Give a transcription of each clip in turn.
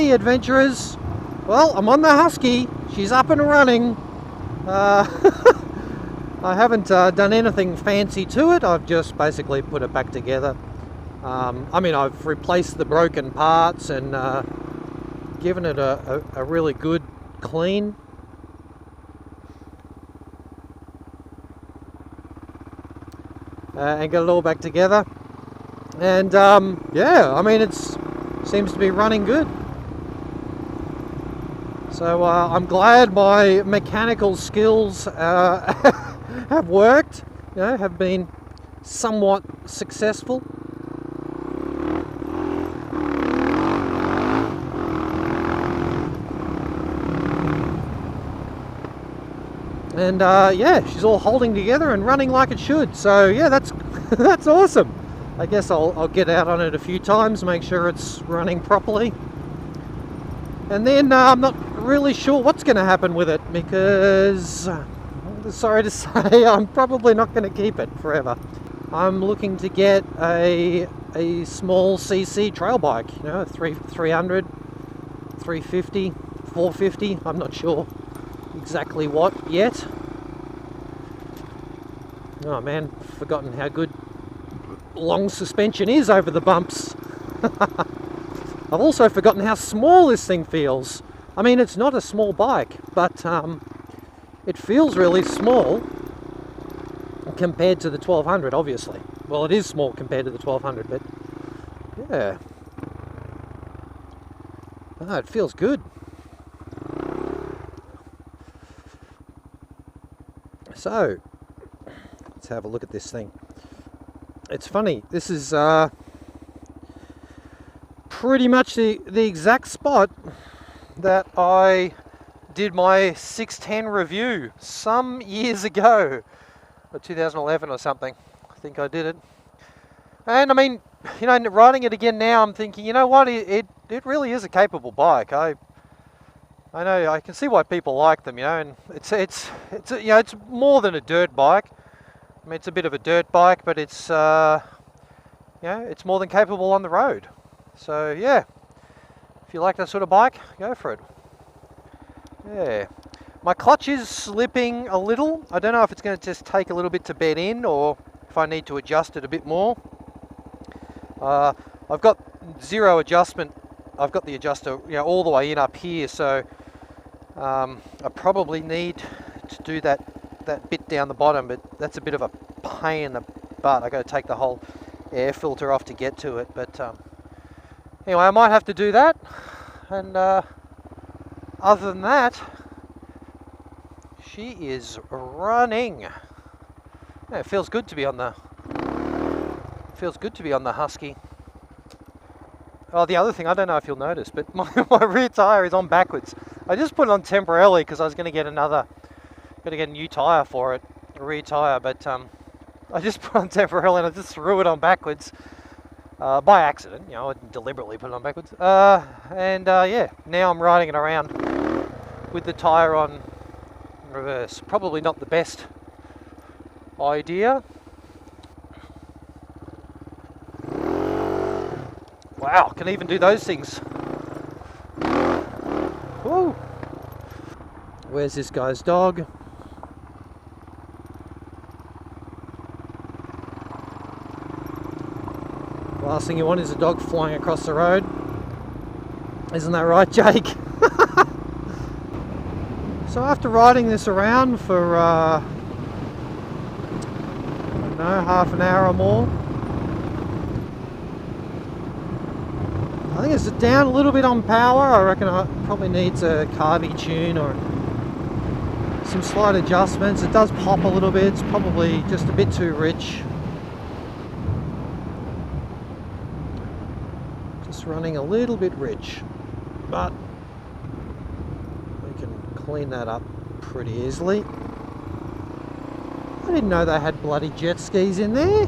Hey adventurers, well, I'm on the Husky, she's up and running. I haven't done anything fancy to it, I've just basically put it back together. I mean, I've replaced the broken parts and given it a really good clean. And got it all back together. And yeah, I mean, it seems to be running good. So I'm glad my mechanical skills have worked, you know, have been somewhat successful. And yeah, she's all holding together and running like it should. So yeah, that's that's awesome. I guess I'll get out on it a few times, make sure it's running properly. And then I'm not really sure what's going to happen with it because, sorry to say, I'm probably not going to keep it forever. I'm looking to get a small CC trail bike, you know, 300, 350, 450, I'm not sure exactly what yet. Oh man, forgotten how good long suspension is over the bumps. I've also forgotten how small this thing feels. I mean, it's not a small bike, but it feels really small compared to the 1200, obviously. Well, it is small compared to the 1200, but yeah. Oh, it feels good. So, let's have a look at this thing. It's funny, this is pretty much the exact spot that I did my 610 review some years ago, or 2011 or something. I think I did it. And I mean, you know, riding it again now, I'm thinking, you know what, it really is a capable bike. I know, I can see why people like them, you know, and it's you know, it's more than a dirt bike. I mean, it's a bit of a dirt bike, but it's you know, it's more than capable on the road. So yeah, if you like that sort of bike, go for it. Yeah, my clutch is slipping a little. I don't know if it's going to just take a little bit to bed in or if I need to adjust it a bit more. I've got zero adjustment. I've got the adjuster, you know, all the way in up here, so I probably need to do that bit down the bottom, but that's a bit of a pain in the butt. I got to take the whole air filter off to get to it, but anyway, I might have to do that. And other than that, she is running. Yeah, it feels good to be on the Husky. Oh, the other thing, I don't know if you'll notice, but my rear tire is on backwards. I just put it on temporarily because I was going to get a new tire for it, a rear tire, but I just put it on temporarily and I just threw it on backwards by accident. You know, I didn't deliberately put it on backwards. Yeah, now I'm riding it around with the tire on reverse. Probably not the best idea. Wow, can even do those things. Woo. Where's this guy's dog? Last thing you want is a dog flying across the road. Isn't that right, Jake? So after riding this around for, I don't know, half an hour or more, I think it's down a little bit on power. I reckon it probably needs a carby tune or some slight adjustments. It does pop a little bit. It's probably just a bit too rich. Just running a little bit rich, but we can clean that up pretty easily. I didn't know they had bloody jet skis in there.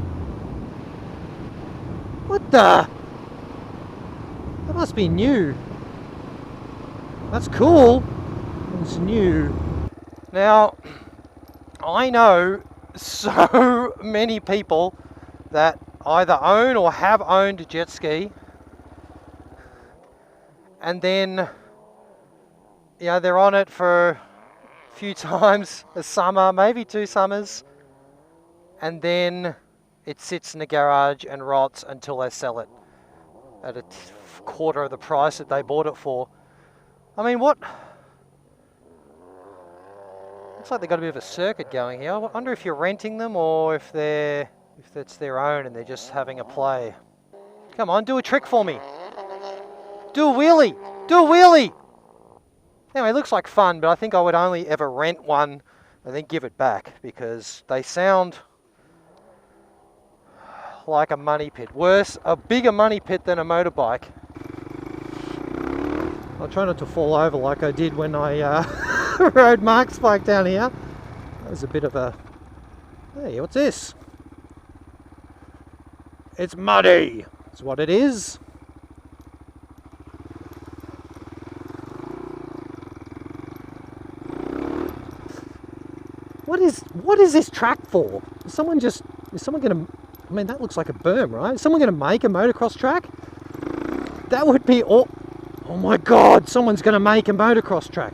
What the? That must be new. That's cool. It's new. Now, I know so many people that either own or have owned a jet ski and then, you know, they're on it for a few times a summer, maybe 2 summers, and then it sits in the garage and rots until they sell it at a quarter of the price that they bought it for. I mean, what? Looks like they've got a bit of a circuit going here. I wonder if you're renting them or if it's their own and they're just having a play. Come on, do a trick for me. Do a wheelie. Do a wheelie. Anyway, it looks like fun, but I think I would only ever rent one and then give it back because they sound like a money pit. Worse, a bigger money pit than a motorbike. I'll try not to fall over like I did when I rode Mark's bike down here. That was a bit of a... Hey, what's this? It's muddy. That's what it is. What is this track for? Is someone going to... I mean, that looks like a berm, right? Is someone going to make a motocross track? That would be all... Oh my God, someone's going to make a motocross track.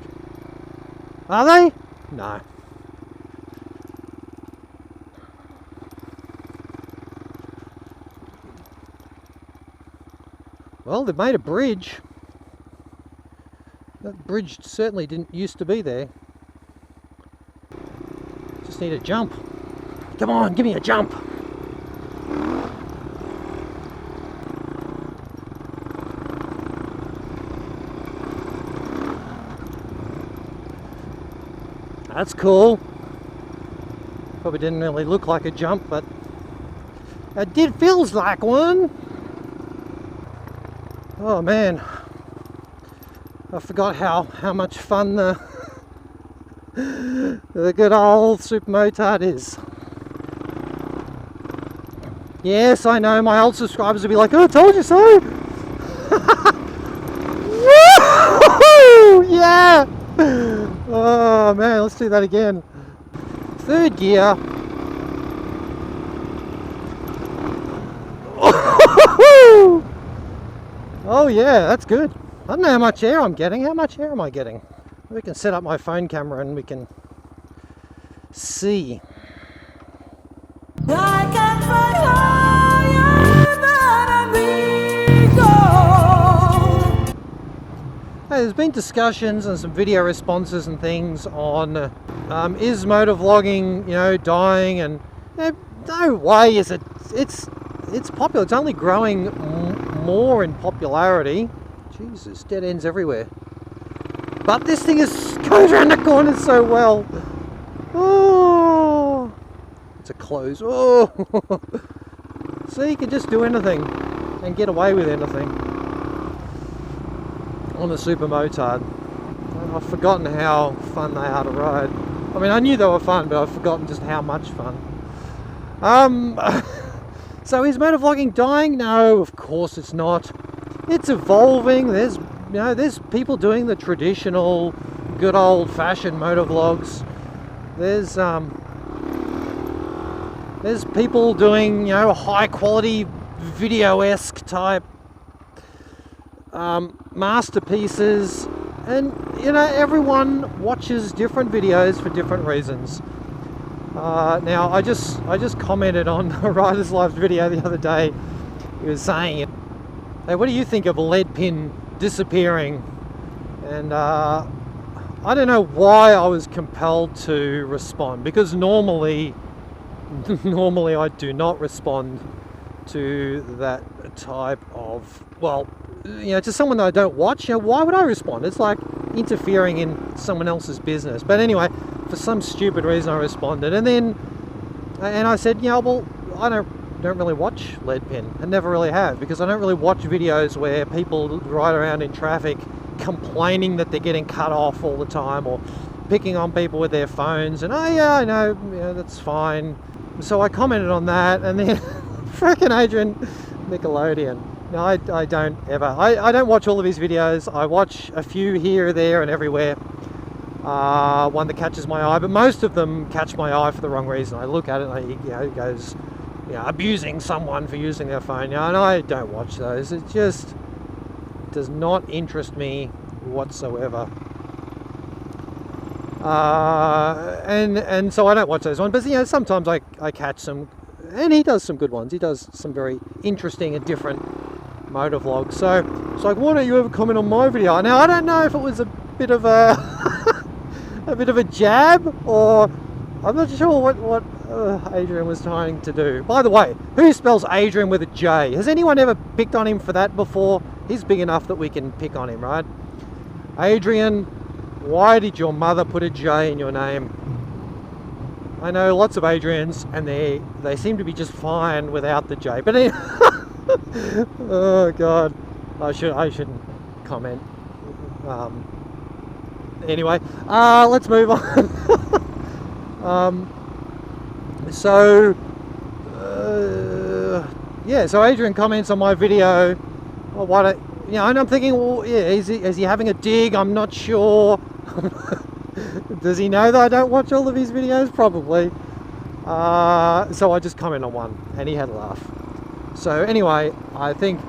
Are they? No. Well, they've made a bridge. That bridge certainly didn't used to be there. Just need a jump. Come on, give me a jump. That's cool. Probably didn't really look like a jump, but it feels like one. Oh man, I forgot how much fun the good old super motard is. Yes, I know my old subscribers will be like, "Oh, I told you so." Woo! Yeah. Oh man, let's do that again. Third gear. Oh yeah, that's good. I don't know how much air I'm getting. How much air am I getting? We can set up my phone camera and we can see. I can fly higher than we go. Hey, there's been discussions and some video responses and things on is motovlogging, you know, dying, and no way is it. It's popular. It's only growing more in popularity. Jesus, dead ends everywhere. But this thing goes around the corner so well. Oh, it's a close. Oh, so you can just do anything and get away with anything on a super motard. I've forgotten how fun they are to ride. I mean, I knew they were fun, but I've forgotten just how much fun. So is motovlogging dying? No, of course it's not. It's evolving. There's people doing the traditional, good old-fashioned motovlogs. There's people doing, you know, high-quality video-esque type masterpieces, and you know, everyone watches different videos for different reasons. Now, I just commented on a Rider's Life video the other day. He was saying, "Hey, what do you think of a lead pin disappearing?" And I don't know why I was compelled to respond, because normally I do not respond to that type of, well, you know, to someone that I don't watch. You know, why would I respond? It's like interfering in someone else's business. But anyway, for some stupid reason I responded, and I said, you know, well, I don't really watch lead pin, and never really have, because I don't really watch videos where people ride around in traffic complaining that they're getting cut off all the time, or picking on people with their phones, and oh yeah, I know, yeah, that's fine. So I commented on that, and then frickin' Adrian Nickelodeon. No, I don't ever. I don't watch all of his videos. I watch a few here, there, and everywhere. One that catches my eye, but most of them catch my eye for the wrong reason. I look at it, and he goes, you know, abusing someone for using their phone. You know, and I don't watch those. It just does not interest me whatsoever. And so I don't watch those ones, but you know, sometimes I catch some, and he does some good ones. He does some very interesting and different motor vlogs. So it's like, why don't you ever comment on my video? Now I don't know if it was a bit of a a bit of a jab, or I'm not sure what Adrian was trying to do. By the way, who spells Adrian with a J? Has anyone ever picked on him for that before? He's big enough that we can pick on him, right? Adrian, why did your mother put a J in your name? I know lots of Adrians, and they seem to be just fine without the J. But anyway, oh God, I shouldn't comment. Anyway, let's move on. Yeah, so Adrian comments on my video. Well, why don't you know? And I'm thinking, well, yeah, is he having a dig? I'm not sure. Does he know that I don't watch all of his videos? Probably. So I just comment on one, and he had a laugh. So anyway, I think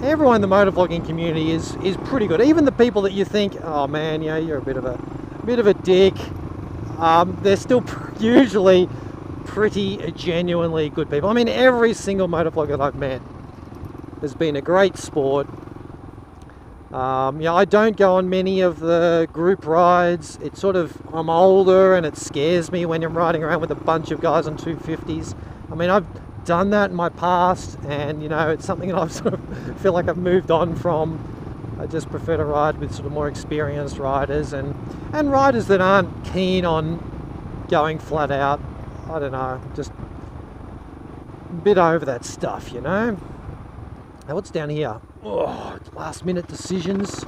everyone in the motovlogging community is pretty good. Even the people that you think, oh man, yeah, you're a bit of a dick. They're still usually pretty genuinely good people. I mean, every single motovlogger that I've met has been a great sport. Yeah, I don't go on many of the group rides. It's sort of, I'm older and it scares me when I'm riding around with a bunch of guys on 250s. I mean, I've done that in my past, and you know, it's something that I sort of feel like I've moved on from. I just prefer to ride with sort of more experienced riders and riders that aren't keen on going flat out. I don't know, just a bit over that stuff, you know. Now what's down here? Oh, last minute decisions.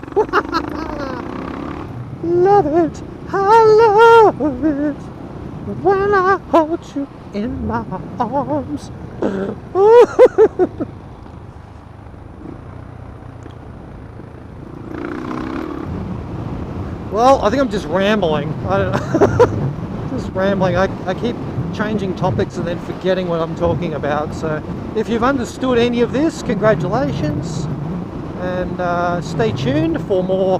Love it, I love it when I hold you in my arms. Well, I think I'm just rambling. I don't know. Just rambling. I keep changing topics and then forgetting what I'm talking about. So if you've understood any of this, congratulations. And stay tuned for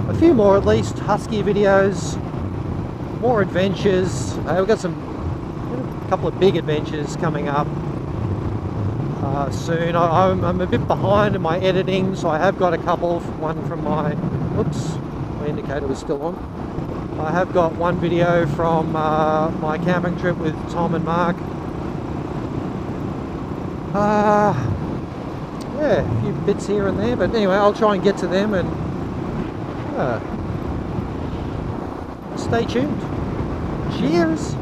a few more at least, husky videos, more adventures. We've got a couple of big adventures coming up soon. I'm a bit behind in my editing, so I have got a couple. One from my, oops, my indicator was still on. I have got one video from my camping trip with Tom and Mark. Yeah, a few bits here and there, but anyway, I'll try and get to them, and stay tuned. Cheers!